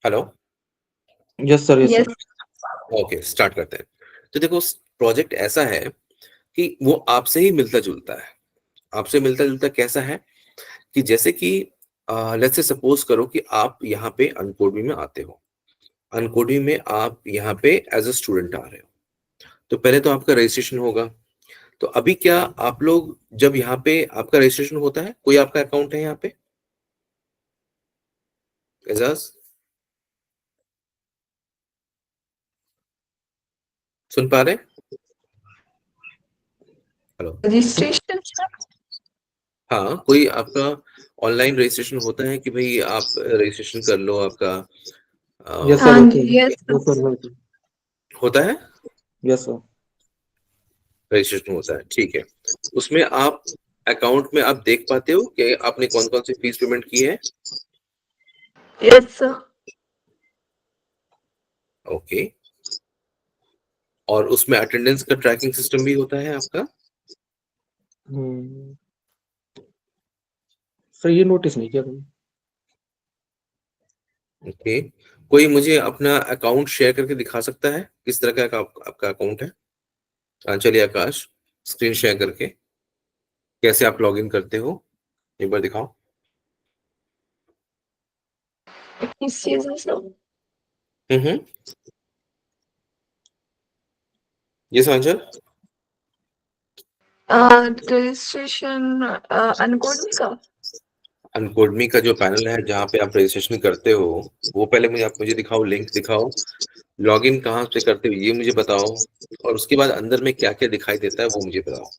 Hello. Yes sir, yes yes. Sir. Okay, start करते हैं। तो देखो, प्रोजेक्ट ऐसा है कि वो आपसे ही मिलता जुलता है। आपसे मिलता जुलता कैसा है कि जैसे कि लेट्स से सपोज करो कि आप यहाँ पे अनकोडमी में आते हो। अनकोडमी में आप यहाँ पे एज अ स्टूडेंट आ रहे हो। तो पहले तो आपका रजिस्ट्रेशन होगा। तो अभी क्या आप लोग जब यहाँ पे आपका रजिस्ट्रेशन होता है, कोई आपका अकाउंट है यहाँ पे? एजाज, सुन पा रहे हैं? हेलो। रजिस्ट्रेशन। हाँ, कोई आपका ऑनलाइन रजिस्ट्रेशन होता है कि भाई आप रजिस्ट्रेशन कर लो आपका? यस अ, सर, हाँ होते जी, हैं। यस। यस सर, होते हैं। होता है, यस सर। रजिस्ट्रेशन होता है, ठीक है। उसमें आप अकाउंट में आप देख पाते हो कि आपने कौन कौन सी फीस पेमेंट की है। Yes sir. ओके। और उसमें अटेंडेंस का ट्रैकिंग सिस्टम भी होता है आपका? हम्म, सर ये नोटिस नहीं किया मैंने। ओके। कोई मुझे अपना अकाउंट शेयर करके दिखा सकता है किस तरह का आपका अकाउंट है? चलिए आकाश, स्क्रीन शेयर करके कैसे आप लॉग इन करते हो एक बार दिखाओ। किस चीज में सर? हम्म। ये सांचल, रजिस्ट्रेशन अनकोड का। अनकोडमी का जो पैनल है जहाँ पे आप रजिस्ट्रेशन करते हो, वो पहले मुझे आप मुझे दिखाओ, लिंक दिखाओ। लॉगिन कहाँ से करते हो ये मुझे बताओ। और उसके बाद अंदर में क्या क्या दिखाई देता है वो मुझे बताओ।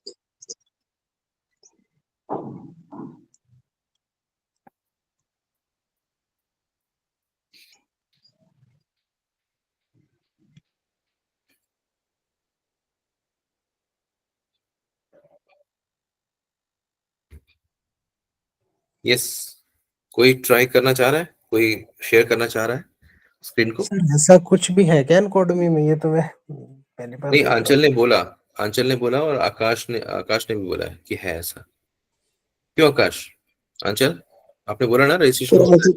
यस, कोई ट्राई करना चाह रहा है, कोई शेयर करना चाह रहा है स्क्रीन को? सर ऐसा कुछ भी है क्या इनकोडमी में? ये तो मैं पहली बार नहीं, देख रहा आंचल हूँ। ने बोला। आंचल ने बोला और आकाश ने भी बोला है कि है ऐसा। क्यों आकाश? आंचल, आपने बोला ना रजिस्ट्रेशन सर होता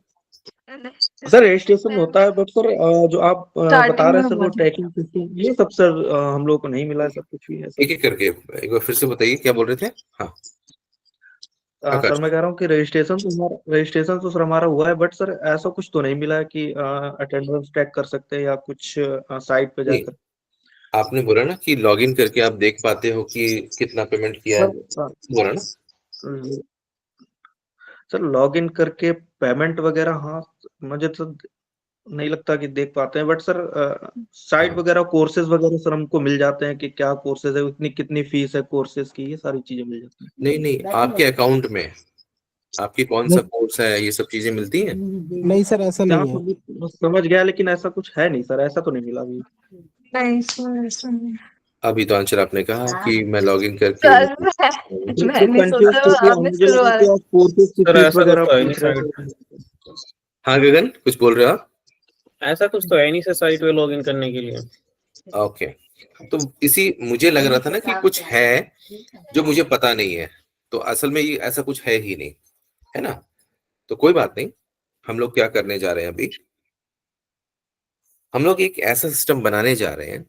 है। सर रजिस्ट्रेशन होता है, बट सर जो आप बता स्टार्टिंग रहे में हैं सर, वो हुआ था। ट्रैकिंग सिस्टम ये सब सर हम लोग को नहीं मिला है सर, कुछ भी है सर। एक एक करके एक बार फिर से बताइए क्या बोल रहे थे। हाँ सर आकाश। मैं कह रहा हूँ कि रजिस्ट्रेशन तो सर हमारा हुआ है, बट सर ऐसा कुछ तो नहीं मिला है कि अटेंडेंस ट्रैक कर सकते हैं या कुछ साइट पे नहीं, जाकर। आपने बोला ना कि लॉगिन करके आप देख पाते हो कि कितना पेमेंट किया है, सर बोला ना? सर लॉग इन करके पेमेंट वगैरह, हाँ मुझे तो नहीं लगता कि देख पाते हैं, बट सर साइट हाँ। वगैरह कोर्सेज वगैरह सर हमको मिल जाते हैं कि क्या कोर्सेज है, उतनी कितनी फीस है कोर्सेज की, ये सारी चीजें मिल जाती हैं। नहीं नहीं, आपके अकाउंट में आपकी कौन सा नहीं, कोर्स है, ये सब चीजें मिलती हैं? नहीं सर, ऐसा क्या नहीं है। समझ समझ गया, लेकिन ऐसा कुछ है नहीं सर, ऐसा तो नहीं मिला अभी। नहीं सर, ऐसा नहीं। अभी तो आंचल आपने कहा कि मैं लॉगिन करके सर मुझे। वो मैंने कंफ्यूज सोचा थे कि आपने मुझे लगा शुरुआत। कि आप कोर्सेज की सर फीस ऐसा कुछ वगैरह तो है नहीं पूछ रहे साइट। थे। हाँ गगन, कुछ बोल रहे हो आप? ऐसा कुछ तो है नहीं सर साइट पे लॉगिन करने के लिए। ओके। तो इसी मुझे लग रहा था ना कि कुछ है जो मुझे पता नहीं है। तो असल में ये ऐसा कुछ है ही नहीं, है ना? तो कोई बात नहीं। हम लोग क्या करने जा रहे हैं अभी, हम लोग एक ऐसा सिस्टम बनाने जा रहे हैं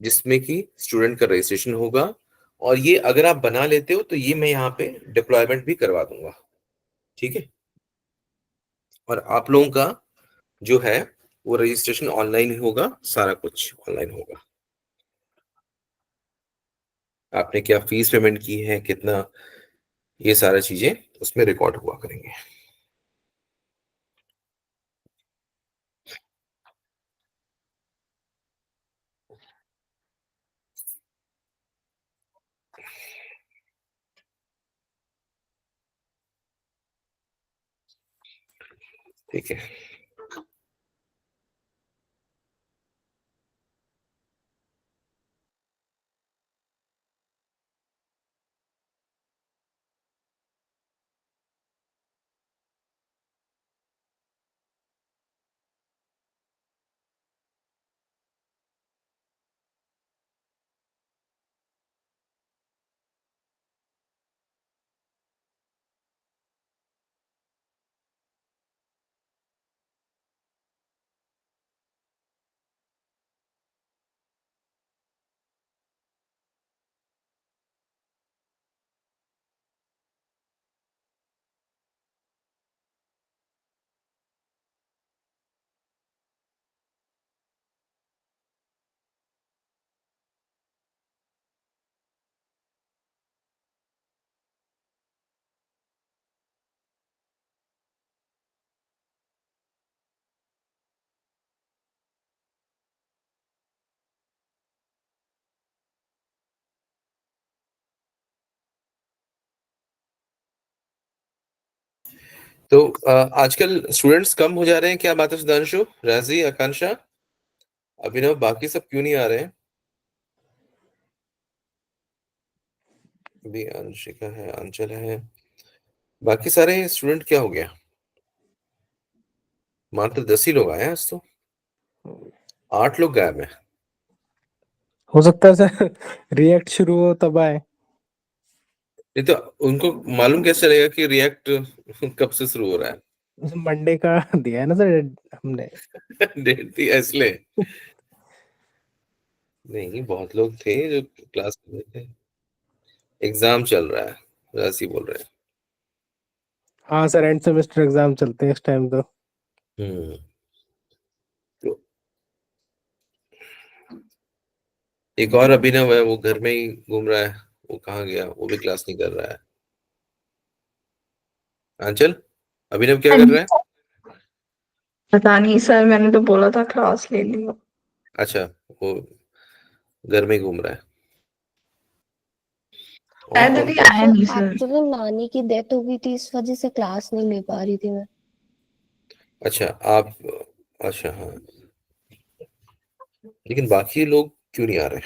जिसमें कि स्टूडेंट का रजिस्ट्रेशन होगा। और ये अगर आप बना लेते हो तो ये मैं यहाँ पे डिप्लॉयमेंट भी करवा दूंगा, ठीक है? और आप लोगों का जो है वो रजिस्ट्रेशन ऑनलाइन ही होगा, सारा कुछ ऑनलाइन होगा। आपने क्या फीस पेमेंट की है, कितना, ये सारा चीजें उसमें रिकॉर्ड हुआ करेंगे। ठीक है। तो आजकल स्टूडेंट्स कम हो जा रहे हैं, क्या बात है सुधांशु, राजी, आकांक्षा, अभिनव, बाकी सब क्यों नहीं आ रहे हैं? अभी अंशिका है, अंचल है, बाकी सारे स्टूडेंट क्या हो गया? मात्र 10 ही लोग आए हैं आज तो, 8 लोग गायब हैं। हो सकता है सर रिएक्ट शुरू हो तब आए। नहीं तो उनको मालूम कैसे चलेगा कि रिएक्ट कब से शुरू हो रहा है? मंडे का दिया है ना सर हमने। डेट थी इसलिए। नहीं, बहुत लोग थे जो क्लास में थे। एग्जाम चल रहा है, राशि बोल रहे हाँ सर एंड सेमेस्टर एग्जाम चलते हैं इस टाइम तो। हैं। तो एक और अभिनव है, वो घर में ही घूम रहा है, वो कहाँ गया? वो भी क्लास नहीं कर रहा है। आंचल, अभिनव क्या कर रहा है? पता नहीं सर, मैंने तो बोला था क्लास ले लियो। अच्छा, वो घर में ही घूम रहा है। और शायद कौन? अभी आया नहीं सर। एक्चुअली नानी की डेथ हो गई थी, इस वजह से क्लास नहीं ले पा रही थी मैं। अच्छा, आप, अच्छा हाँ, लेकिन बाकी लोग क्यों नहीं आ रहे?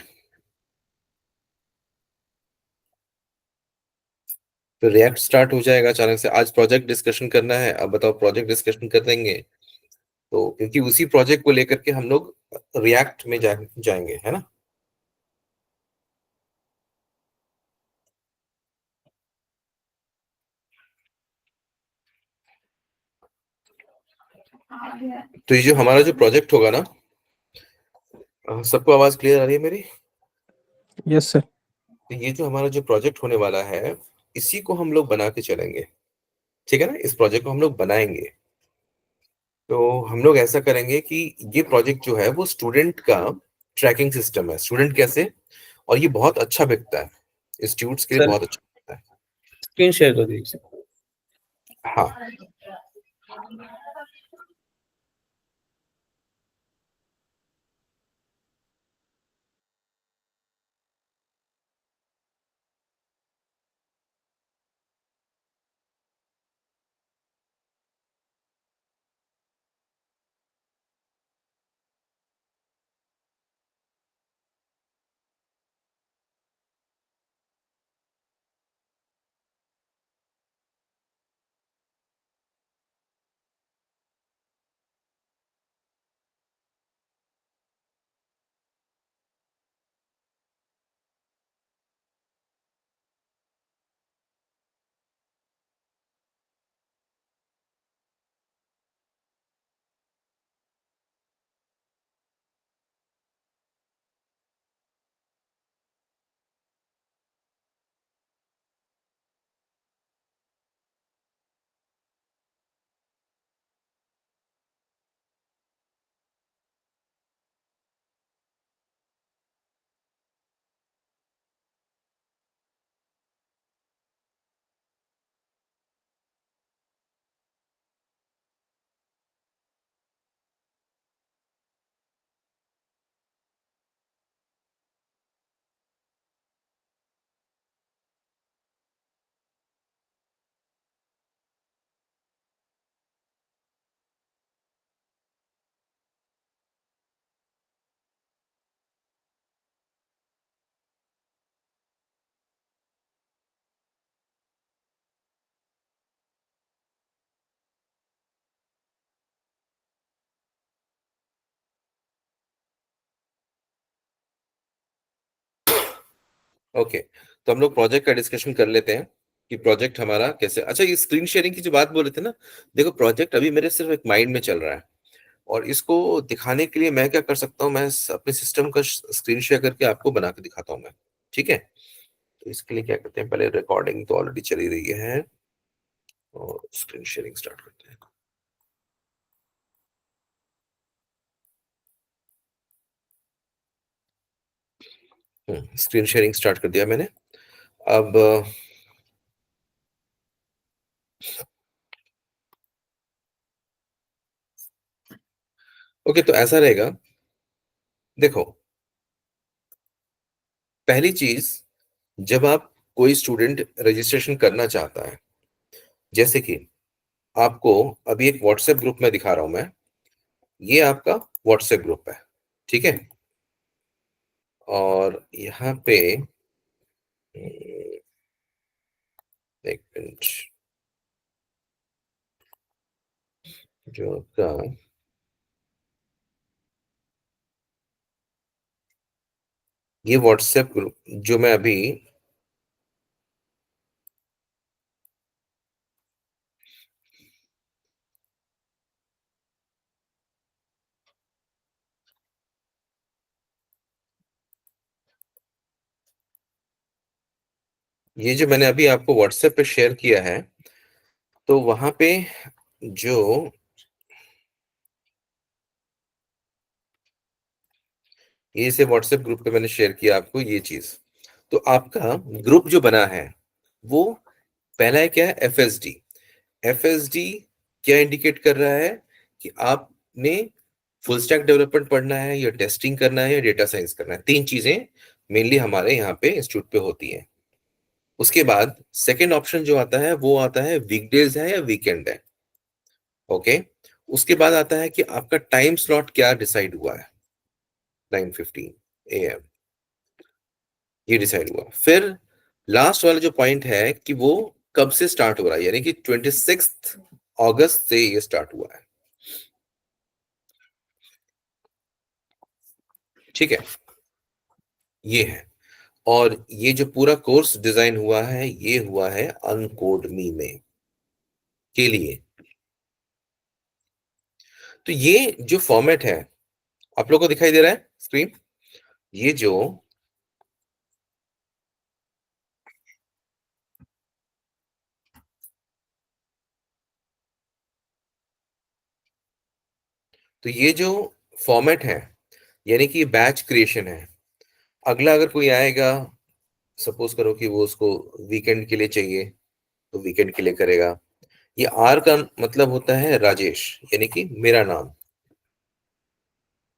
तो रिएक्ट स्टार्ट हो जाएगा अचानक से। आज प्रोजेक्ट डिस्कशन करना है, अब बताओ प्रोजेक्ट डिस्कशन कर देंगे तो, क्योंकि उसी प्रोजेक्ट को लेकर के हम लोग रिएक्ट में जाएंगे, है ना? तो ये जो हमारा जो प्रोजेक्ट होगा ना, सबको आवाज क्लियर आ रही है मेरी? Yes sir. तो ये जो हमारा जो प्रोजेक्ट होने वाला है, इसी को हम लोग बना के चलेंगे, ठीक है ना? इस प्रोजेक्ट को हम लोग बनाएंगे। तो हम लोग ऐसा करेंगे कि ये प्रोजेक्ट जो है वो स्टूडेंट का ट्रैकिंग सिस्टम है। स्टूडेंट कैसे? और ये बहुत अच्छा बिकता है, इंस्टीट्यूट्स के लिए सर बहुत अच्छा बिकता है। स्क्रीन शेयर कर दीजिए। हाँ, ओके। तो हम लोग प्रोजेक्ट का डिस्कशन कर लेते हैं कि प्रोजेक्ट हमारा कैसे। अच्छा, ये स्क्रीन शेयरिंग की जो बात बोले थे ना, देखो प्रोजेक्ट अभी मेरे सिर्फ एक माइंड में चल रहा है, और इसको दिखाने के लिए मैं क्या कर सकता हूँ, मैं अपने सिस्टम का स्क्रीन शेयर करके आपको बना के दिखाता हूँ मैं, ठीक है? तो इसके लिए क्या करते हैं, पहले रिकॉर्डिंग तो ऑलरेडी चली रही है, और स्क्रीन शेयरिंग स्टार्ट करते हैं। स्क्रीन शेयरिंग स्टार्ट कर दिया मैंने। अब ओके, तो ऐसा रहेगा, देखो पहली चीज, जब आप कोई स्टूडेंट रजिस्ट्रेशन करना चाहता है, जैसे कि आपको अभी एक व्हाट्सएप ग्रुप में दिखा रहा हूं मैं, ये आपका व्हाट्सएप ग्रुप है, ठीक है। और यहाँ पे एक मिनट, जो आपका ये व्हाट्सएप ग्रुप जो मैं अभी ये जो मैंने अभी आपको व्हाट्सएप पे शेयर किया है, तो वहां पे जो ये से व्हाट्सएप ग्रुप पे मैंने शेयर किया आपको ये चीज, तो आपका ग्रुप जो बना है वो पहला है क्या है, एफएसडी। एफएसडी क्या इंडिकेट कर रहा है कि आपने फुल स्टैक डेवलपमेंट पढ़ना है या टेस्टिंग करना है या डेटा साइंस करना है। तीन चीजें मेनली हमारे यहाँ पे इंस्टीट्यूट पे होती हैं। उसके बाद सेकंड ऑप्शन जो आता है वो आता है वीकडेज है या वीकेंड है, ओके। उसके बाद आता है कि आपका टाइम स्लॉट क्या डिसाइड हुआ है, 9:15 AM ये डिसाइड हुआ। फिर लास्ट वाला जो पॉइंट है कि वो कब से स्टार्ट हो रहा है, यानी कि 26 अगस्त से ये स्टार्ट हुआ है, ठीक है। ये है, और ये जो पूरा कोर्स डिजाइन हुआ है ये हुआ है अनकोड मी में के लिए। तो ये जो फॉर्मेट है आप लोग को दिखाई दे रहा है स्क्रीन, ये जो तो ये जो फॉर्मेट है यानी कि बैच क्रिएशन है। अगला अगर कोई आएगा, सपोज करो कि वो उसको वीकेंड के लिए चाहिए तो वीकेंड के लिए करेगा। ये आर का मतलब होता है राजेश, यानी कि मेरा नाम।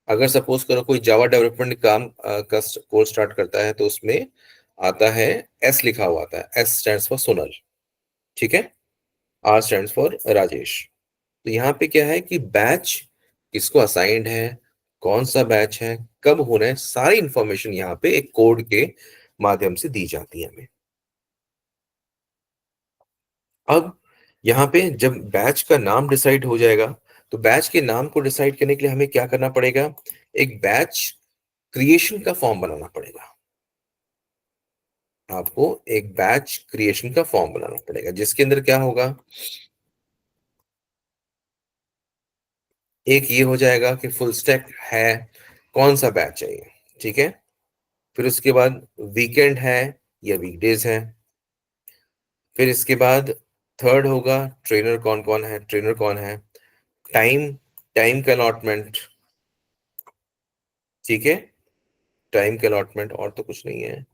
अगर सपोज करो कोई जावा डेवलपमेंट काम का कोर्स स्टार्ट करता है तो उसमें आता है एस लिखा हुआ आता है, एस स्टैंड्स फॉर सोनल, ठीक है। R stands for Rajesh. तो यहाँ पे क्या है कि बैच किसको असाइंड है, कौन सा बैच है, कब होना है, सारी इंफॉर्मेशन यहाँ पे एक कोड के माध्यम से दी जाती है हमें। अब यहाँ पे जब बैच का नाम डिसाइड हो जाएगा तो बैच के नाम को डिसाइड करने के लिए हमें क्या करना पड़ेगा, एक बैच क्रिएशन का फॉर्म बनाना पड़ेगा। आपको एक बैच क्रिएशन का फॉर्म बनाना पड़ेगा जिसके अंदर क्या होगा, एक ये हो जाएगा कि फुल स्टैक है, कौन सा बैच चाहिए, ठीक है। फिर उसके बाद वीकेंड है या वीकडेज है। फिर इसके बाद थर्ड होगा ट्रेनर कौन कौन है, ट्रेनर कौन है, टाइम, टाइम का अलॉटमेंट, ठीक है। टाइम का अलॉटमेंट और तो कुछ नहीं है,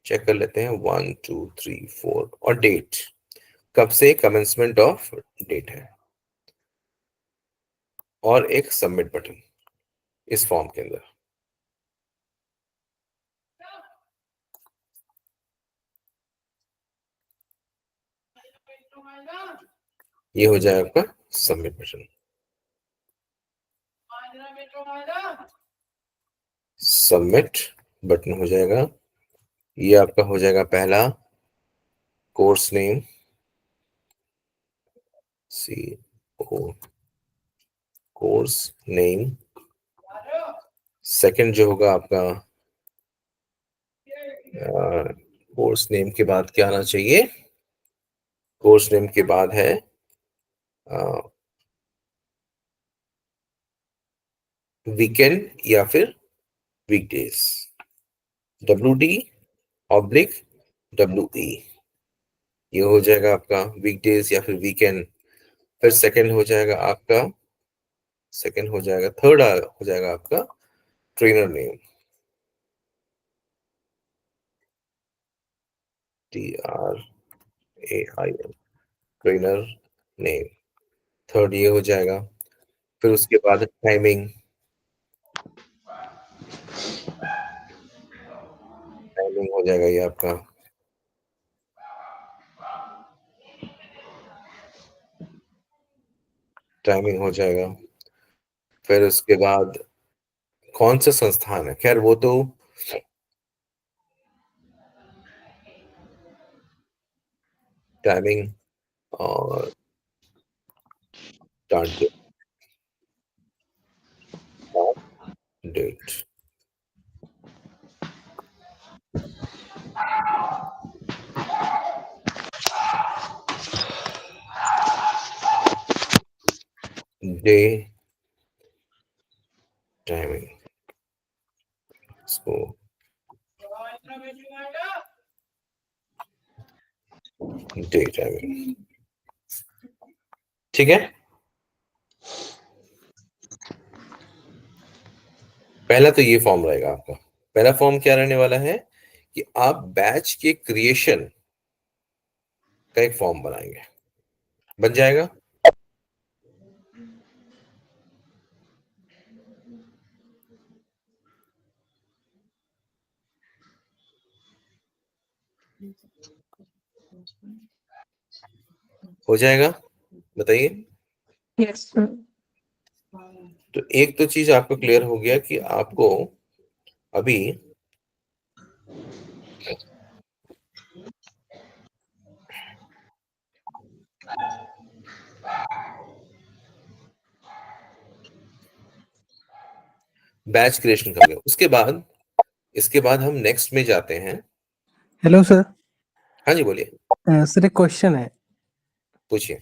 चेक कर लेते हैं, 1 2 3 4, और डेट, कब से कमेंसमेंट ऑफ डेट है, और एक सबमिट बटन इस फॉर्म के अंदर। ये हो जाए आपका सबमिट बटन। सबमिट बटन हो जाएगा, ये आपका हो जाएगा पहला कोर्स नेम, सी ओ कोर्स नेम। सेकंड जो होगा आपका कोर्स नेम के बाद क्या आना चाहिए, कोर्स नेम के बाद है वीकेंड या फिर वीकडेज, WD/WE, ये हो जाएगा आपका वीकडेज या फिर वीकेंड। फिर सेकंड हो जाएगा आपका, सेकंड हो जाएगा, थर्ड हो जाएगा आपका trainer name, TRAIN, trainer name, third ये हो जाएगा। फिर उसके बाद टाइमिंग, टाइमिंग हो जाएगा ये आपका। टाइमिंग हो जाएगा। फिर उसके बाद कौन सा संस्थान है, खैर वो तो टाइमिंग और स्टार्ट डेट। डे टाइमिंग इसको डे टाइमिंग, ठीक है। पहला तो ये फॉर्म रहेगा आपका। पहला फॉर्म क्या रहने वाला है कि आप बैच के क्रिएशन का एक फॉर्म बनाएंगे, बन जाएगा। हो जाएगा, बताइए। Yes sir. तो एक तो चीज आपको क्लियर हो गया कि आपको अभी बैच क्रिएशन कर लिया। उसके बाद इसके बाद हम नेक्स्ट में जाते हैं। Hello sir. हाँ जी बोलिए, सर एक क्वेश्चन है। पूछिए।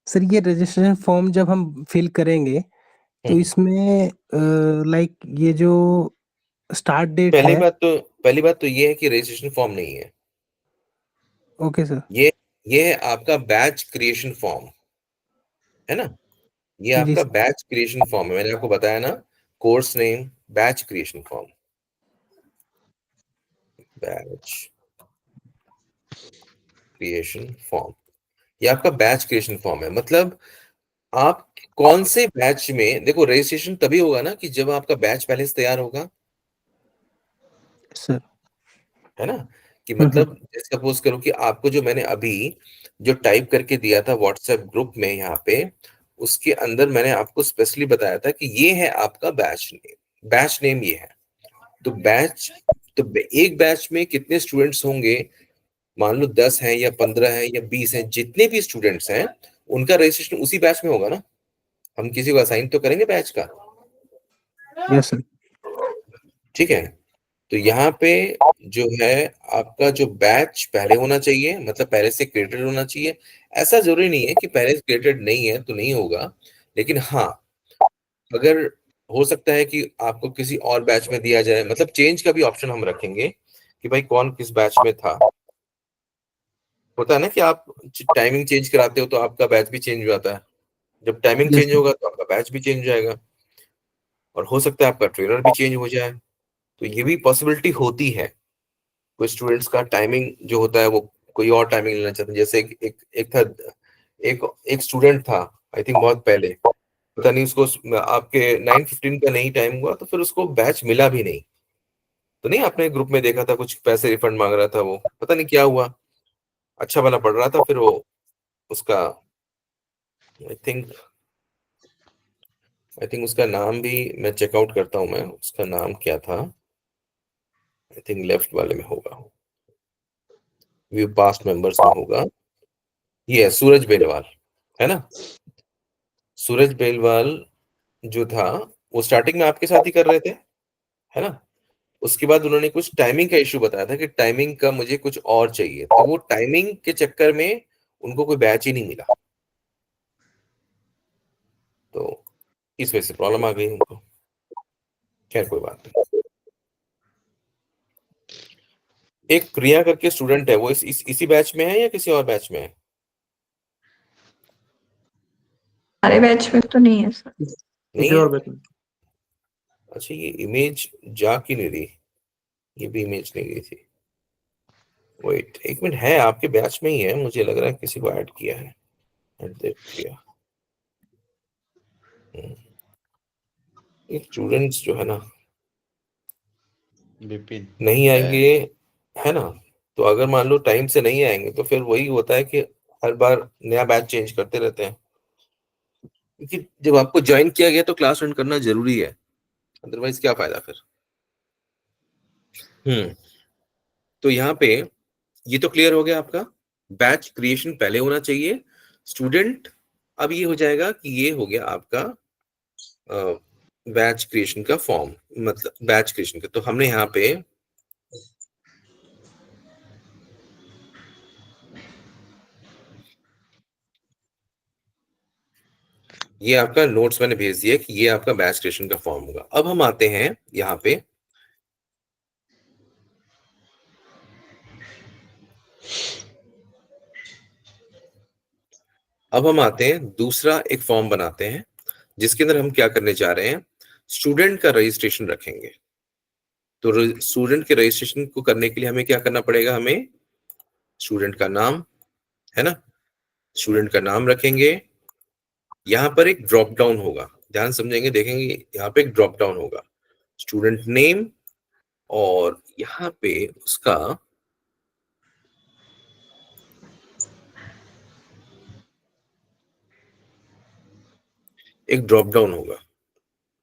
सर ये रजिस्ट्रेशन फॉर्म जब हम फिल करेंगे तो हम्म। इसमें लाइक ये जो स्टार्ट डेट पहली है। बात तो ये है कि रजिस्ट्रेशन फॉर्म नहीं है ओके सर। ये है आपका बैच क्रिएशन फॉर्म, है ना। ये जी आपका सर। बैच क्रिएशन फॉर्म है, मैंने आपको बताया ना, course name batch creation form. Batch creation form, ये आपका बैच क्रिएशन फॉर्म है। मतलब आप कौन से बैच में, देखो रजिस्ट्रेशन तभी होगा ना कि जब आपका बैच पहले से तैयार होगा, सर। है ना। कि मतलब जैसे सपोज करो कि आपको जो मैंने अभी जो टाइप करके दिया था व्हाट्सएप ग्रुप में यहाँ पे, उसके अंदर मैंने आपको स्पेशली बताया था कि ये है आपका बैच नेम ये है। तो बैच, तो एक बैच में कितने स्टूडेंट्स होंगे, मान लो 10 हैं या 15 हैं या 20 हैं, जितने भी स्टूडेंट्स हैं उनका रजिस्ट्रेशन उसी बैच में होगा ना। हम किसी को असाइन तो करेंगे बैच का, यस सर। ठीक है। तो यहाँ पे जो है आपका जो बैच पहले होना चाहिए, मतलब पहले से क्रिएटेड होना चाहिए। ऐसा जरूरी नहीं है कि पहले से क्रिएटेड नहीं है तो नहीं होगा, लेकिन हाँ, अगर हो सकता है कि आपको किसी और बैच में दिया जाए, मतलब चेंज का भी ऑप्शन हम रखेंगे कि भाई कौन किस बैच में था। होता है ना कि आप टाइमिंग चेंज कराते हो तो आपका बैच भी चेंज हो जाता है, जब टाइमिंग यस चेंज सर। होगा तो आपका बैच भी चेंज हो जाएगा, और हो सकता है आपका ट्रेनर भी चेंज हो जाए। तो ये भी पॉसिबिलिटी होती है। कोई स्टूडेंट्स का टाइमिंग जो होता है वो कोई और टाइमिंग लेना चाहते हैं। जैसे एक था, एक स्टूडेंट था, आई थिंक बहुत पहले, पता नहीं उसको आपके 9:15 का नहीं टाइम हुआ तो फिर उसको बैच मिला भी नहीं। तो नहीं आपने ग्रुप में देखा था, कुछ पैसे रिफंड मांग रहा था, वो पता नहीं क्या हुआ, अच्छा वाला पढ़ रहा था, फिर वो उसका आई थिंक उसका नाम भी मैं चेकआउट करता हूँ, मैं उसका नाम क्या था, आई थिंक लेफ्ट वाले में होगा, व्यू पास्ट मेंबर्स में होगा, ये है सूरज बेलवाल, है ना। सूरज बेलवाल जो था वो स्टार्टिंग में आपके साथ ही कर रहे थे, है ना। उसके बाद उन्होंने कुछ टाइमिंग का इश्यू बताया था कि टाइमिंग का मुझे कुछ और चाहिए, तो वो टाइमिंग के चक्कर में उनको कोई बैच ही नहीं मिला, तो इस वजह से प्रॉब्लम आ गई उनको। खैर कोई बात नहीं। एक प्रिया करके स्टूडेंट है, वो इसी बैच में है या किसी और बैच में है? हमारे बैच में तो नहीं है सर। नहीं किसी है। और बैच में। अच्छा, ये इमेज जा क्यों नहीं रही, ये भी इमेज नहीं गई थी। वेट एक मिनट, है आपके बैच में ही है, मुझे लग रहा है किसी को ऐड किया है। प्रिया, ये स्टूडेंट्स जो है ना विपिन नहीं आएंगे, है ना। तो अगर मान लो टाइम से नहीं आएंगे तो फिर वही होता है कि हर बार नया बैच चेंज करते रहते हैं। क्योंकि जब आपको ज्वाइन किया गया तो क्लास अटेंड करना जरूरी है, अदरवाइज क्या फायदा फिर। तो यहाँ पे ये तो क्लियर हो गया आपका, बैच क्रिएशन पहले होना चाहिए, स्टूडेंट। अब ये हो जाएगा कि ये हो गया आपका बैच क्रिएशन का फॉर्म, मतलब बैच क्रिएशन का। तो हमने यहाँ पे ये आपका नोट्स मैंने भेज दिया कि ये आपका बैच क्रिएशन का फॉर्म होगा। अब हम आते हैं यहाँ पे, अब हम आते हैं दूसरा एक फॉर्म बनाते हैं, जिसके अंदर हम क्या करने जा रहे हैं, स्टूडेंट का रजिस्ट्रेशन रखेंगे। तो स्टूडेंट के रजिस्ट्रेशन को करने के लिए हमें क्या करना पड़ेगा, हमें स्टूडेंट का नाम, है ना, स्टूडेंट का नाम रखेंगे। यहाँ पर एक ड्रॉप डाउन होगा, ध्यान समझेंगे, देखेंगे यहाँ पे एक ड्रॉप डाउन होगा, स्टूडेंट नेम, और यहाँ पे उसका एक ड्रॉप डाउन होगा।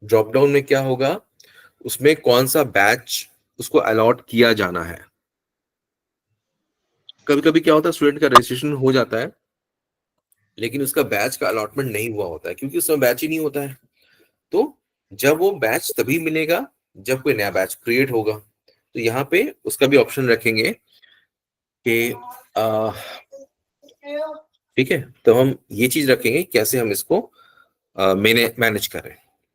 ड्रॉप डाउन में क्या होगा, उसमें कौन सा बैच उसको अलॉट किया जाना है। कभी कभी क्या होता है, स्टूडेंट का रजिस्ट्रेशन हो जाता है लेकिन उसका बैच का अलॉटमेंट नहीं हुआ होता है, क्योंकि उसमें बैच ही नहीं होता है। तो जब वो बैच तभी मिलेगा जब कोई नया बैच क्रिएट होगा। तो यहाँ पे उसका भी ऑप्शन रखेंगे कि ठीक है, तो हम ये चीज रखेंगे कैसे हम इसको मैनेज करें।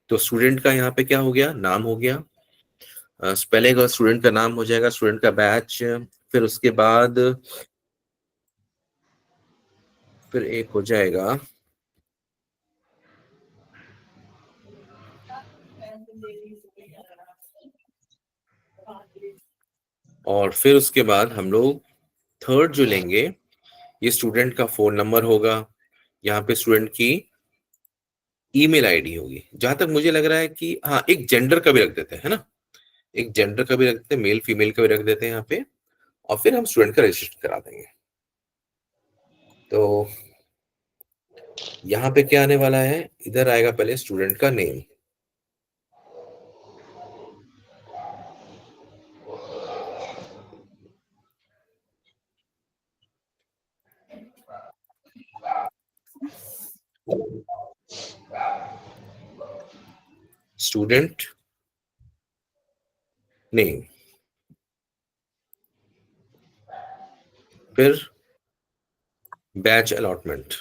तो स्टूडेंट का यहाँ पे क्या हो गया, नाम हो गया, पहले का स्टूडेंट का नाम हो जाएगा, स्टूडेंट का बैच, फिर उसके बाद फिर एक हो जाएगा और फिर उसके बाद हम लोग थर्ड जो लेंगे, ये स्टूडेंट का फोन नंबर होगा, यहाँ पे स्टूडेंट की ईमेल आईडी होगी। जहां तक मुझे लग रहा है कि हाँ, एक जेंडर का भी रख देते हैं, है ना, एक जेंडर का भी रख देते हैं, मेल फीमेल का भी रख देते हैं यहाँ पे, और फिर हम स्टूडेंट का रजिस्ट्रेशन करा देंगे। तो यहाँ पे क्या आने वाला है, इधर आएगा पहले स्टूडेंट का नेम, स्टूडेंट नेम, फिर batch allotment,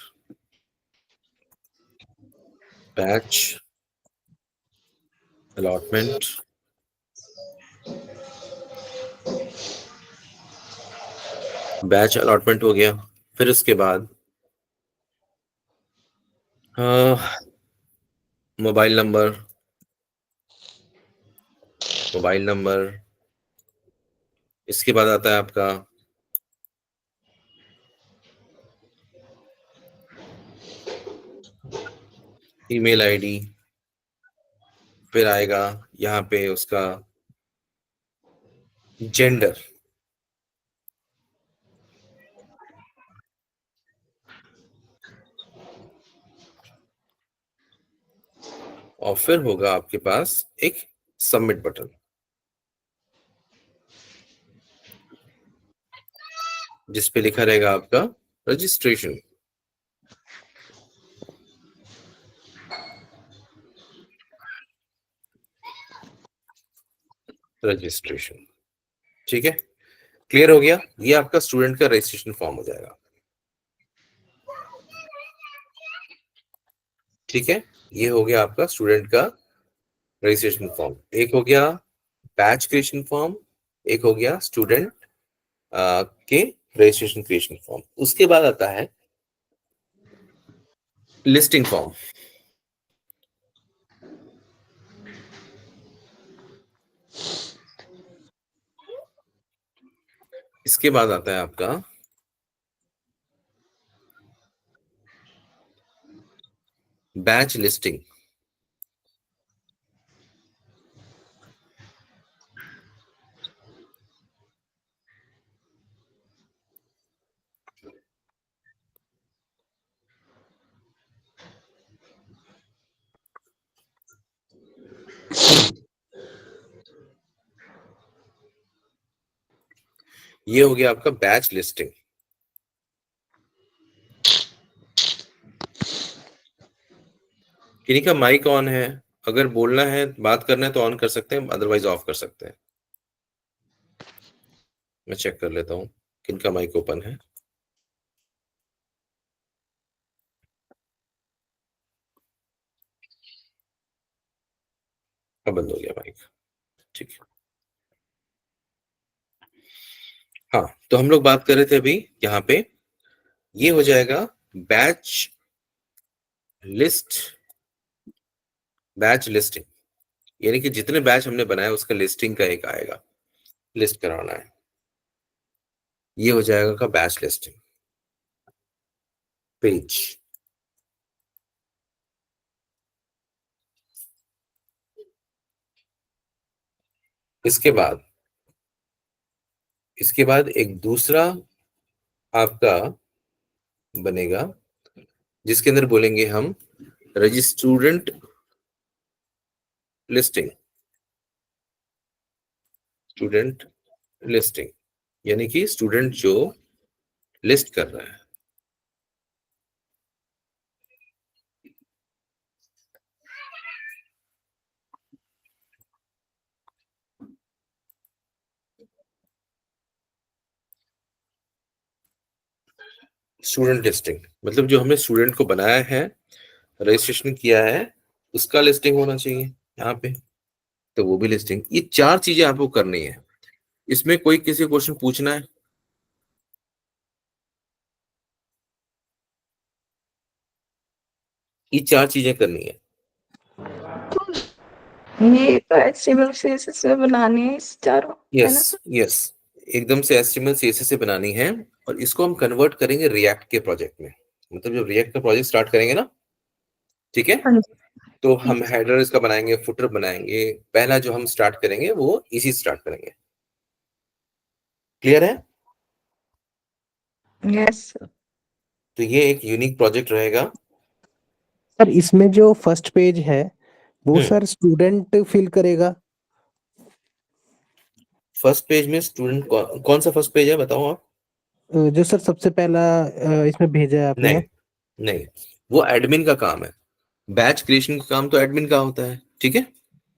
batch allotment, batch allotment हो गया। फिर उसके बाद मोबाइल नंबर, मोबाइल नंबर, इसके बाद आता है आपका ईमेल आईडी, फिर आएगा यहाँ पे उसका जेंडर, और फिर होगा आपके पास एक सबमिट बटन, जिस पे लिखा रहेगा आपका रजिस्ट्रेशन। रजिस्ट्रेशन, ठीक है, क्लियर हो गया। ये आपका स्टूडेंट का रजिस्ट्रेशन फॉर्म हो जाएगा, ठीक है। ये हो गया आपका स्टूडेंट का रजिस्ट्रेशन फॉर्म, एक हो गया बैच क्रिएशन फॉर्म, एक हो गया स्टूडेंट के रजिस्ट्रेशन क्रिएशन फॉर्म। उसके बाद आता है लिस्टिंग फॉर्म। इसके बाद आता है आपका बैच लिस्टिंग। ये हो गया आपका बैच लिस्टिंग। किन्हीं का माइक ऑन है, अगर बोलना है बात करना है तो ऑन कर सकते हैं, अदरवाइज ऑफ कर सकते हैं। मैं चेक कर लेता हूँ किनका माइक ओपन है। अब बंद हो गया माइक, ठीक है। हाँ, तो हम लोग बात कर रहे थे अभी यहाँ पे, ये हो जाएगा बैच लिस्ट, बैच लिस्टिंग, यानी कि जितने बैच हमने बनाया उसका लिस्टिंग का एक आएगा, लिस्ट कराना है, ये हो जाएगा का बैच लिस्टिंग पेज। इसके बाद एक दूसरा आपका बनेगा जिसके अंदर बोलेंगे हम रजिस्ट्रेंट लिस्टिंग, स्टूडेंट लिस्टिंग, यानी कि स्टूडेंट जो लिस्ट कर रहा है। स्टूडेंट लिस्टिंग मतलब जो हमने स्टूडेंट को बनाया है, रजिस्ट्रेशन किया है, उसका लिस्टिंग होना चाहिए यहाँ पे, तो वो भी लिस्टिंग। ये 4 चीजें आपको करनी है। इसमें कोई किसी क्वेश्चन पूछना है? ये 4 चीजें करनी है। ये तो HTML CSS में बनानी है इस चारों, है ना? यस, एकदम से HTML CSS से बनानी है, और इसको हम कन्वर्ट करेंगे रिएक्ट के प्रोजेक्ट में। मतलब जब रिएक्ट का प्रोजेक्ट स्टार्ट करेंगे ना, ठीक है, हाँ जी। तो हम हेडर इसका बनाएंगे, फुटर बनाएंगे, पहला जो हम स्टार्ट करेंगे वो इसी स्टार्ट करेंगे। क्लियर है? यस। तो ये एक यूनिक प्रोजेक्ट रहेगा। सर इसमें जो फर्स्ट पेज है वो हम्म। सर स्टूडेंट फिल करेगा? फर्स्ट पेज में स्टूडेंट कौन सा फर्स्ट पेज है बताओ आप? जो सर सबसे पहला इसमें भेजा है आपने। नहीं नहीं, वो एडमिन का काम है। बैच क्रिएशन का काम तो एडमिन का होता है, ठीक है।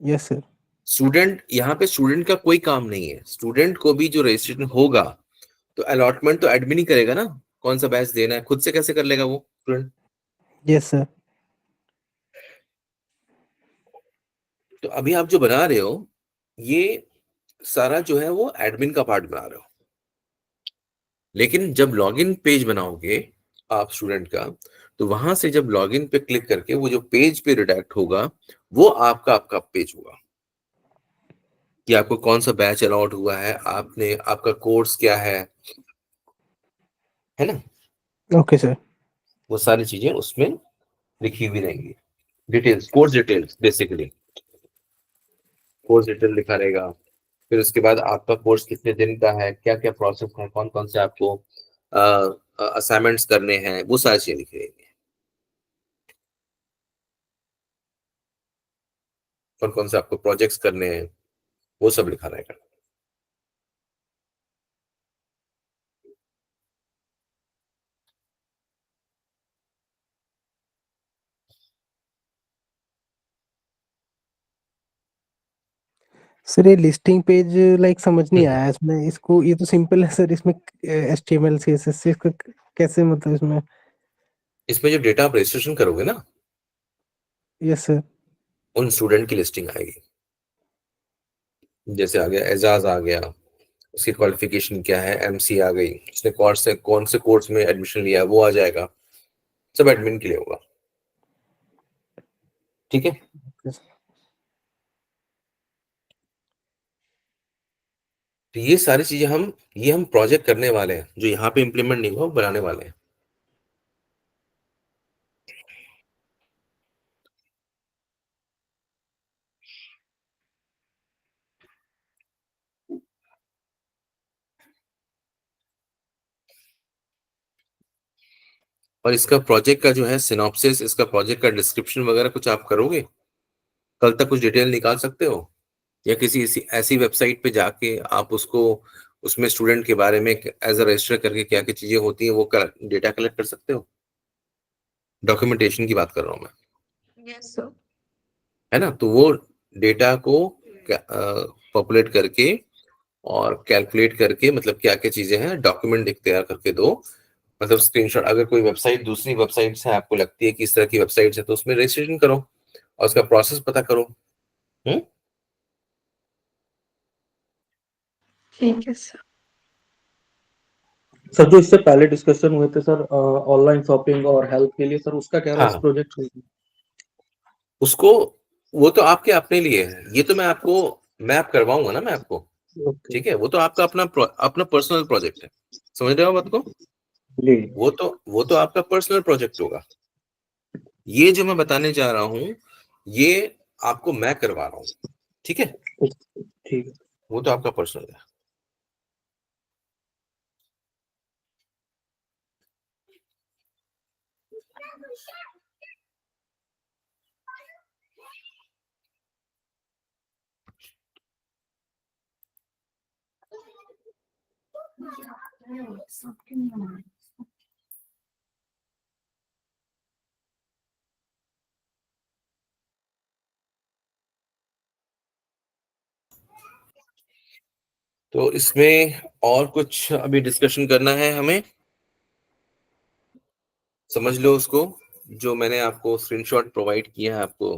Yes sir. स्टूडेंट, यहाँ पे स्टूडेंट का कोई काम नहीं है। स्टूडेंट को भी जो रजिस्ट्रेशन होगा तो अलॉटमेंट तो एडमिन ही करेगा ना, कौन सा बैच देना है, खुद से कैसे कर लेगा वो स्टूडेंट? Yes sir. तो अभी आप जो बना रहे हो ये सारा जो है वो एडमिन का पार्ट बना रहे हो, लेकिन जब लॉगिन पेज बनाओगे आप स्टूडेंट का, तो वहां से जब लॉगिन पे क्लिक करके वो जो पेज पे रिडायरेक्ट होगा वो आपका पेज होगा कि आपको कौन सा बैच अलॉट हुआ है, आपने आपका कोर्स क्या है ना, ओके सर। वो सारी चीजें उसमें लिखी हुई रहेंगी। Details, course details, basically course detail लिखा रहेगा। फिर उसके बाद आपका कोर्स कितने दिन का है, क्या क्या प्रोसेस है, कौन कौन से आपको असाइनमेंट्स करने हैं, वो सारी चीजें लिखी रहेंगी। कौन कौन से आपको प्रोजेक्ट्स करने हैं वो सब लिखा रहेगा। सर ये लिस्टिंग पेज लाइक समझ नहीं हम्म। आया इसमें, इसको ये तो सिंपल है सर, इसमें HTML CSS से इसको कैसे मतलब इसमें? इसमें जो डेटा आप रजिस्ट्रेशन करोगे ना, यस सर। उन स्टूडेंट की लिस्टिंग आएगी। जैसे आ गया एजाज, आ गया, उसकी क्वालिफिकेशन क्या है, MC आ गई, उसने कौन से कोर्स में एडमिशन लिया वो आ जाएगा, सब एडमिन के लिए होगा, ठीक है। तो ये सारी चीजें हम प्रोजेक्ट करने वाले हैं, जो यहाँ पे इम्प्लीमेंट नहीं हुआ वो बनाने वाले हैं। और इसका प्रोजेक्ट का जो है सिनॉप्सिस, इसका प्रोजेक्ट का डिस्क्रिप्शन वगैरह कुछ आप करोगे, कल तक कुछ डिटेल निकाल सकते हो, या किसी ऐसी वेबसाइट पे जाके आप उसको उसमें स्टूडेंट के बारे में एज अ रजिस्टर करके क्या क्या चीजें होती हैं वो डेटा कलेक्ट कर सकते हो। डॉक्यूमेंटेशन की बात कर रहा हूँ मैं, यस सर। है ना। तो वो डेटा को पॉपुलेट करके और कैलकुलेट करके, मतलब क्या क्या चीजें हैं, डॉक्यूमेंट एक तैयार करके दो। मतलब स्क्रीनशॉट, अगर कोई वेबसाइट दूसरी वेबसाइट से आपको लगती है कि इस तरह की वेबसाइट है तो उसमें रजिस्ट्रेशन करो और उसका प्रोसेस पता करो। ठीक है सर। सर जो इससे पहले डिस्कशन हुए थे सर ऑनलाइन शॉपिंग और हेल्प के लिए, सर उसका क्या रहा इस हाँ, प्रोजेक्ट में? उसको, वो तो आपके अपने लिए है, ये तो मैं आपको मैप करवाऊंगा ना मैं आपको। ओके। ठीक है, वो तो आपका अपना पर्सनल प्रोजेक्ट है, समझ रहे हो बात को। जी। वो तो आपका पर्सनल प्रोजेक्ट होगा। ये जो मैं बताने जा रहा हूँ ये आपको मैं करवा रहा हूँ, ठीक है। ठीक है। वो तो आपका पर्सनल है। तो इसमें और कुछ अभी डिस्कशन करना है हमें, समझ लो उसको, जो मैंने आपको स्क्रीनशॉट प्रोवाइड किया है आपको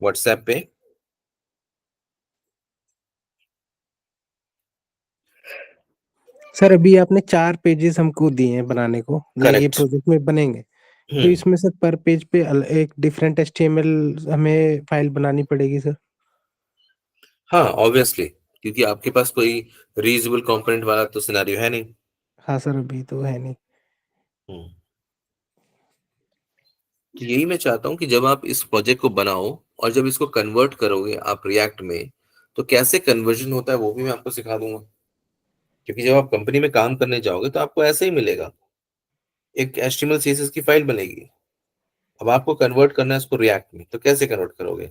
व्हाट्सएप पे। सर अभी आपने 4 पेजेस हमको दिए हैं बनाने को, ये करेक्ट। प्रोजेक्ट में बनेंगे। तो इसमें सर पर पेज पे एक डिफरेंट HTML हमें फाइल बनानी पड़ेगी सर। हाँ ऑब्वियसली, क्योंकि आपके पास कोई रीयूजेबल कंपोनेंट वाला तो सिनेरियो है नहीं। हाँ सर अभी तो है नहीं। हम्म। तो यही मैं चाहता हूँ कि जब आप इस प्रोजेक्ट को बनाओ और जब इसको कन्वर्ट करोगे आप रिएक्ट में, तो कैसे कन्वर्जन होता है वो भी मैं आपको सिखा दूंगा। क्योंकि जब आप कंपनी में काम करने जाओगे तो आपको ऐसे ही मिलेगा, एक HTML CSS की फाइल बनेगी। अब आपको कन्वर्ट करना है इसको रिएक्ट में, तो कैसे कन्वर्ट करोगे।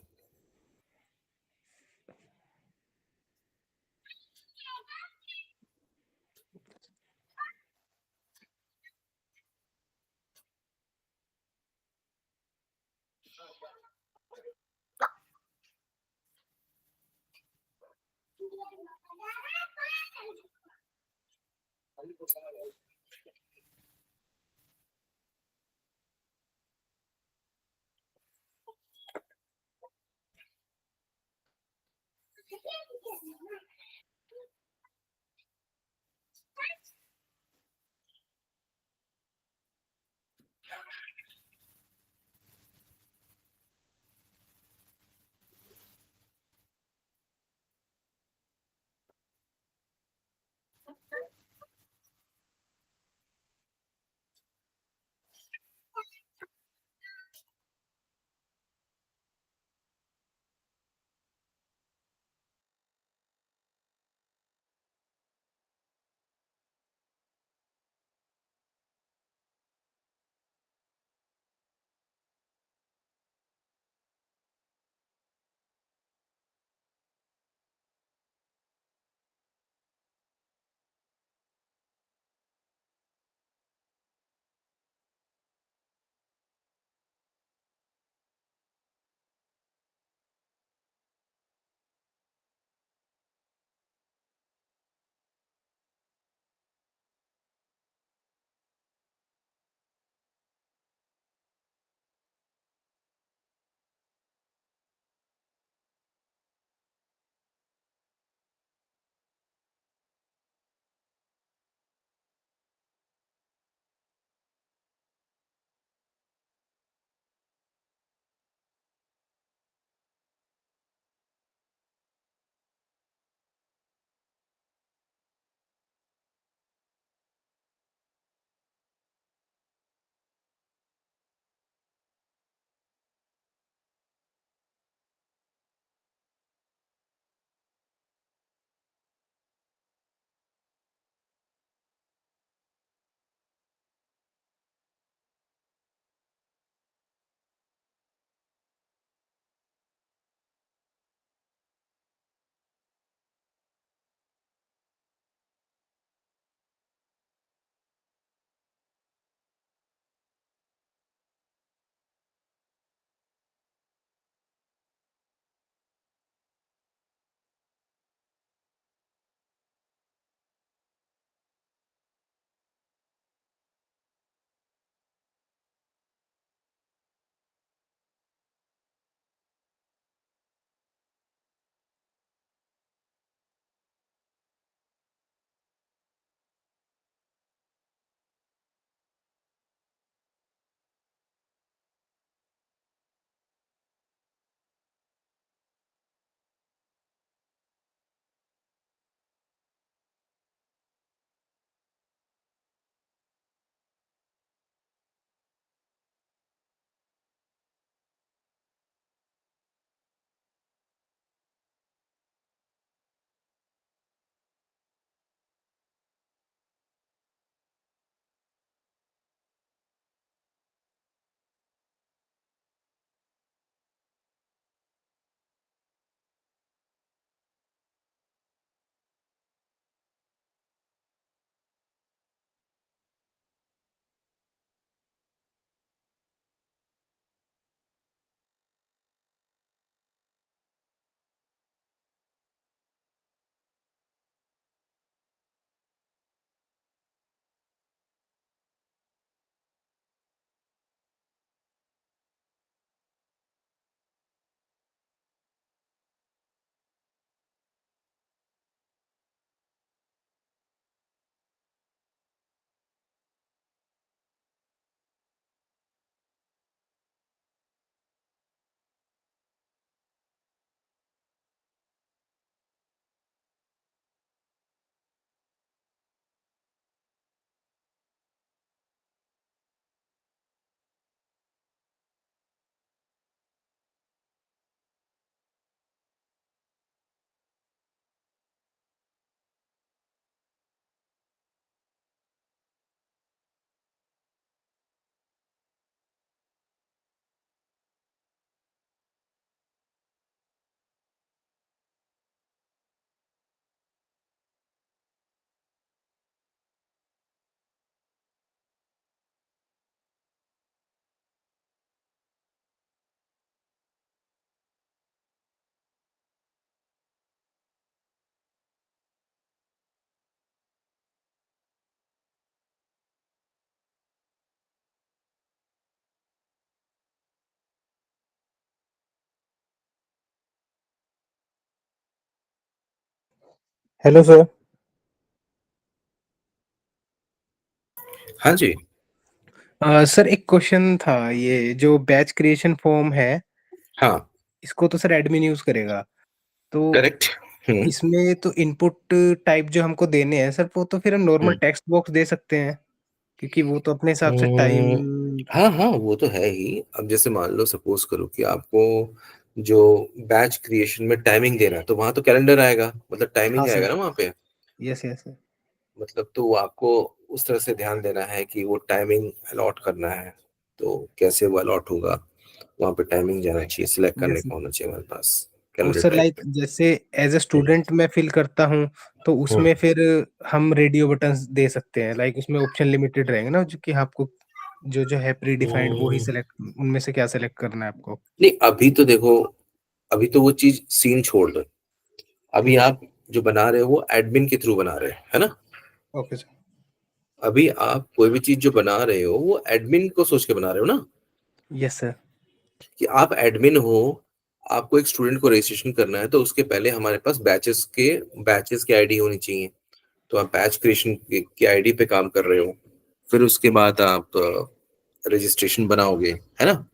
Hello sir. हाँ जी। सर एक क्वेश्चन था, ये जो बैच क्रिएशन फॉर्म है हाँ, इसको तो सर एडमिन यूज करेगा, तो करेक्ट। इसमें तो इनपुट टाइप जो हमको देने हैं सर, वो तो फिर हम नॉर्मल हुँ। टेक्स्ट बॉक्स दे सकते हैं, क्योंकि वो तो अपने हिसाब से हुँ, टाइम। हाँ, हाँ, वो तो है ही। अब जैसे मान लो सपोज़ करो कि आपको जो बैच क्रिएशन में टाइमिंग देना है, तो वहाँ तो कैलेंडर आएगा, मतलब हाँ टाइमिंग आएगा सर। ना वहाँ पे। Yes yes sir. मतलब तो आपको उस तरह से ध्यान देना है कि वो टाइमिंग अलॉट करना है, तो कैसे वो अलॉट होगा, वहाँ पे टाइमिंग जाना चाहिए, सिलेक्ट करने यस। का होना चाहिए हमारे पास, और कैलेंडर सर टाइप लाइक में। जैसे एज ए हुँ, स्टूडेंट मैं फिल करता हूँ, तो हुँ, उसमें फिर हम रेडियो बटन्स दे सकते हैं, लाइक उसमें ऑप्शन लिमिटेड रहेंगे ना, जो कि आपको जो जो है प्री डिफाइंड वो ही हुँ। सिलेक्ट, उनमें से क्या सिलेक्ट करना है आपको। नहीं, अभी तो देखो, अभी तो वो चीज़ सीन छोड़ दो। अभी हम्म। आप जो बना रहे हो वो एडमिन के थ्रू बना रहे हो, है ना? Okay sir. अभी आप कोई भी चीज़ जो बना रहे हो वो एडमिन को सोच के बना रहे हो ना, यस सर। कि आप एडमिन हो, आपको एक स्टूडेंट को रजिस्ट्रेशन करना है, तो उसके पहले हमारे पास बैचेस की आईडी होनी चाहिए। तो आप बैच क्रिएशन की आईडी पे काम कर रहे हो, फिर उसके बाद आप रजिस्ट्रेशन बनाओगे, है ना?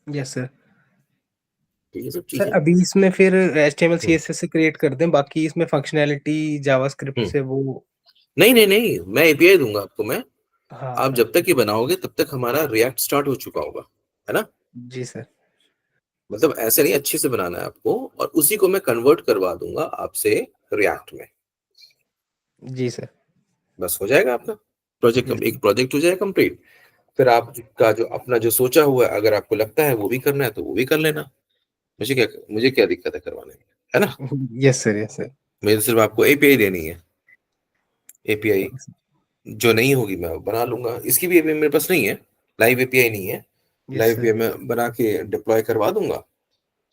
Yes sir. तो ये सब सर चीज़ें। अभी इसमें फिर HTML हुँ, CSS से क्रिएट कर दें, बाकी इसमें फंक्शनैलिटी जावास्क्रिप्ट हुँ। से वो। नहीं, नहीं, नहीं, मैं एपीआई दूँगा आपको मैं। हाँ आप सर। जब तक ये बनाओगे तब तक हमारा रिएक्ट स्टार्ट हो चुका होगा, है ना? जी सर। मतलब ऐसे नहीं, अच्छे से बनाना है आपको, और उसी को मैं कन्वर्ट करवा दूँगा आपसे रिएक्ट में। जी सर। बस हो जाएगा आपका प्रोजेक्ट, यस। एक प्रोजेक्ट हो जाएगा कंप्लीट। फिर आपका जो अपना जो सोचा हुआ है, अगर आपको लगता है वो भी करना है तो वो भी कर लेना। मुझे क्या दिक्कत है करवाने में, है ना? Yes sir. Yes sir. मुझे तो सिर्फ आपको एपीआई देनी है। एपीआई जो नहीं होगी मैं वो बना लूँगा। इसकी भी एपीआई मेरे पास नहीं है, लाइव एपीआई नहीं है। Yes live sir. एपीआई मैं बना के डिप्लॉय करवा दूँगा,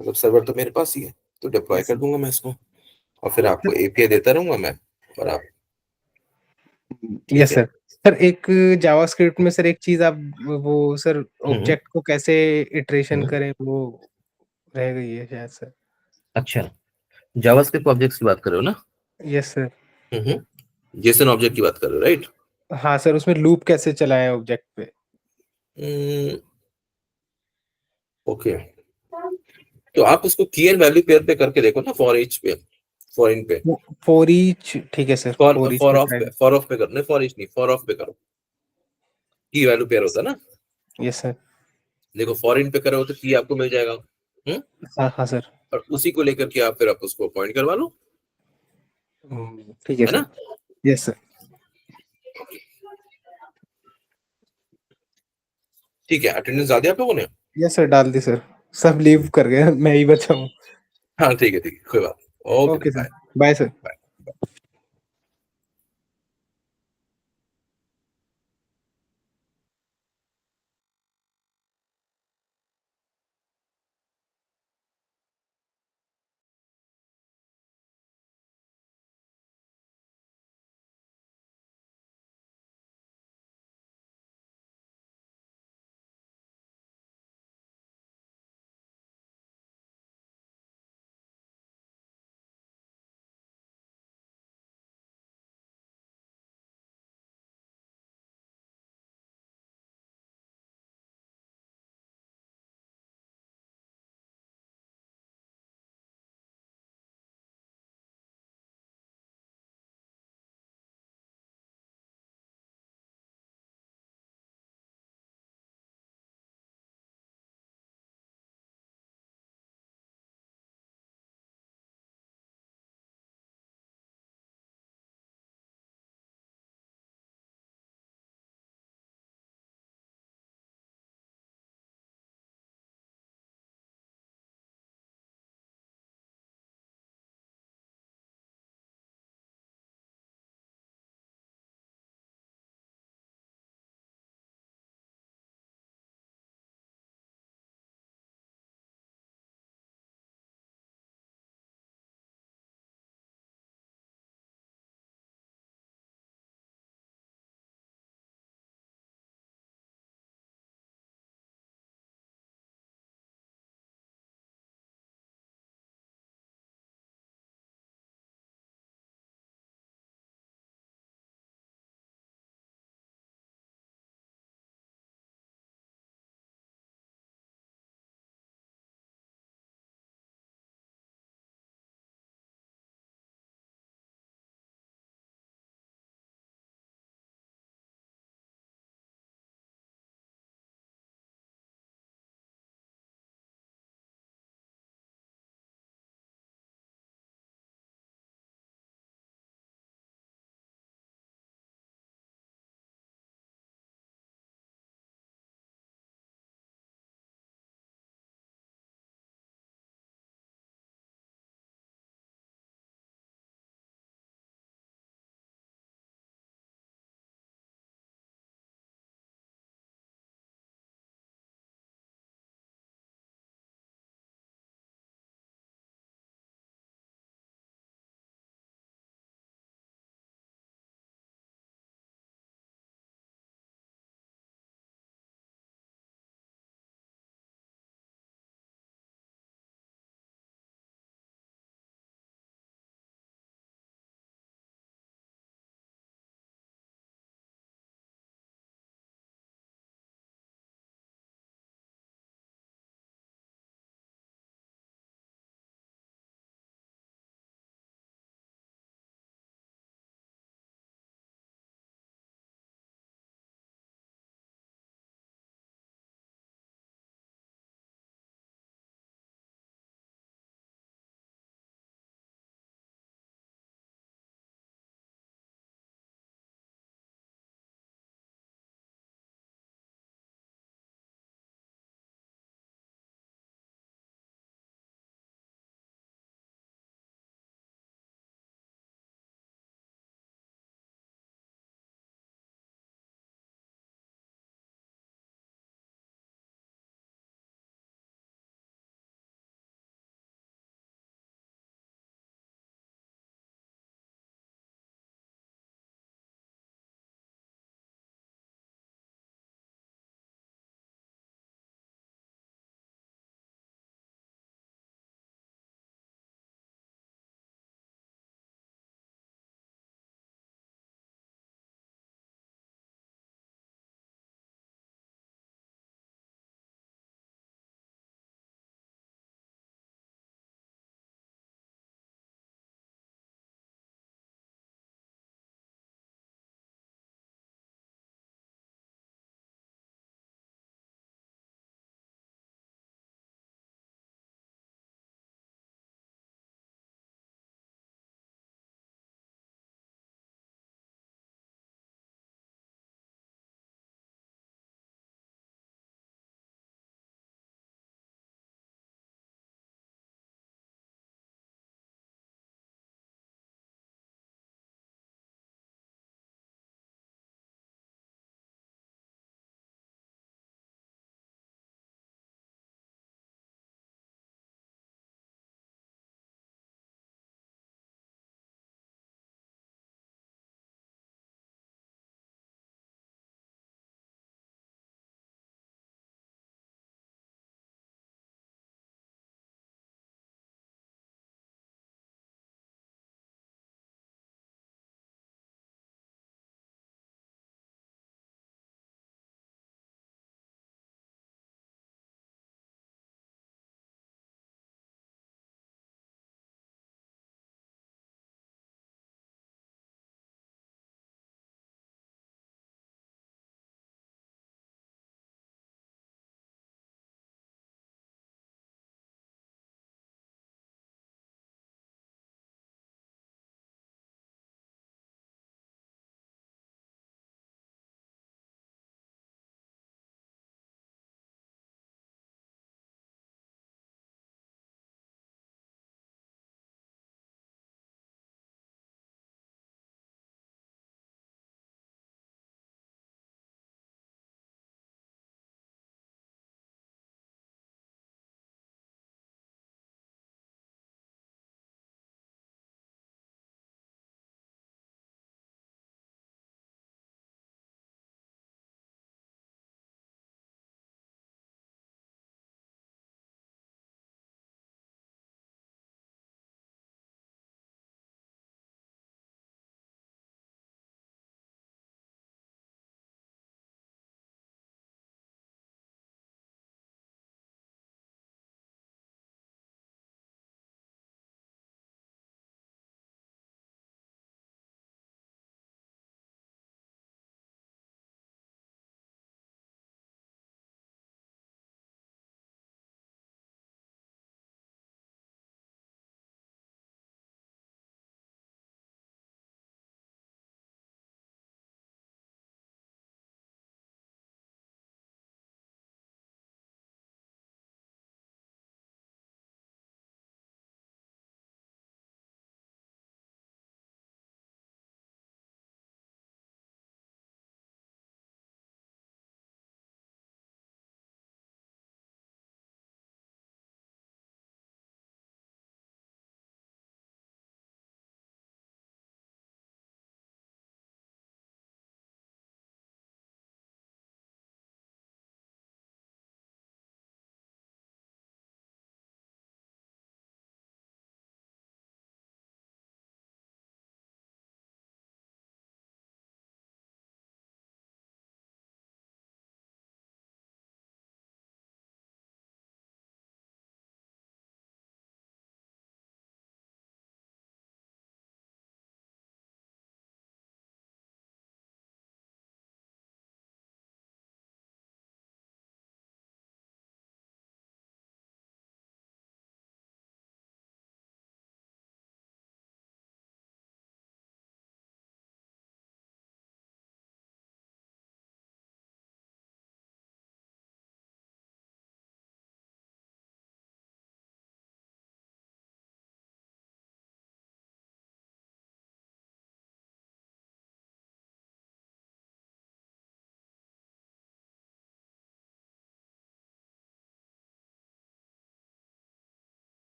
मतलब सर्वर तो मेरे पास ही है, तो डिप्लॉय यस कर दूँगा मैं इसको, और फिर आपको सर। एपीआई देता रहूँगा मैं, और आप ठीक यस है? सर। सर एक जावास्क्रिप्ट में सर एक चीज आप वो सर हुँ, हुँ, ऑब्जेक्ट को कैसे इटरेशन हुँ। करें, वो रह गई है शायद सर। अच्छा, जावास्क्रिप्ट ऑब्जेक्ट्स की बात कर रहे हो ना? Yes sir. हुँ, हुँ। जेसन ऑब्जेक्ट की बात कर रहे हो, राइट? हाँ सर, उसमें लूप कैसे चलाएं ऑब्जेक्ट पे। उम, ओके। तो आप उसको की एंड वैल्यू पेयर पे करके देखो ना, फॉर ईच पे, फॉर इन पे, फॉर ईच, ठीक है sir, for for each for पे ऑफ ट्राई। पे, फॉर ऑफ पे करो, नहीं फॉर ईच नहीं, फॉर ऑफ पे करो। की वैल्यू पेयर होता है ना, यस सर। देखो फॉर इन पे करो तो की आपको मिल जाएगा, हाँ हाँ सर। और उसी को लेकर के आप फिर आप उसको पॉइंट करवा लो, ठीक है है सर। ना? Yes sir. ठीक है, अटेंडेंस डाल दिया आप लोगों ने? यस सर, डाल दी सर। सब लीव कर गए, मैं ही बचा हूँ। हाँ, ठीक है, कोई बात नहीं। Okay okay then, sir. Bye. Bye sir. Bye.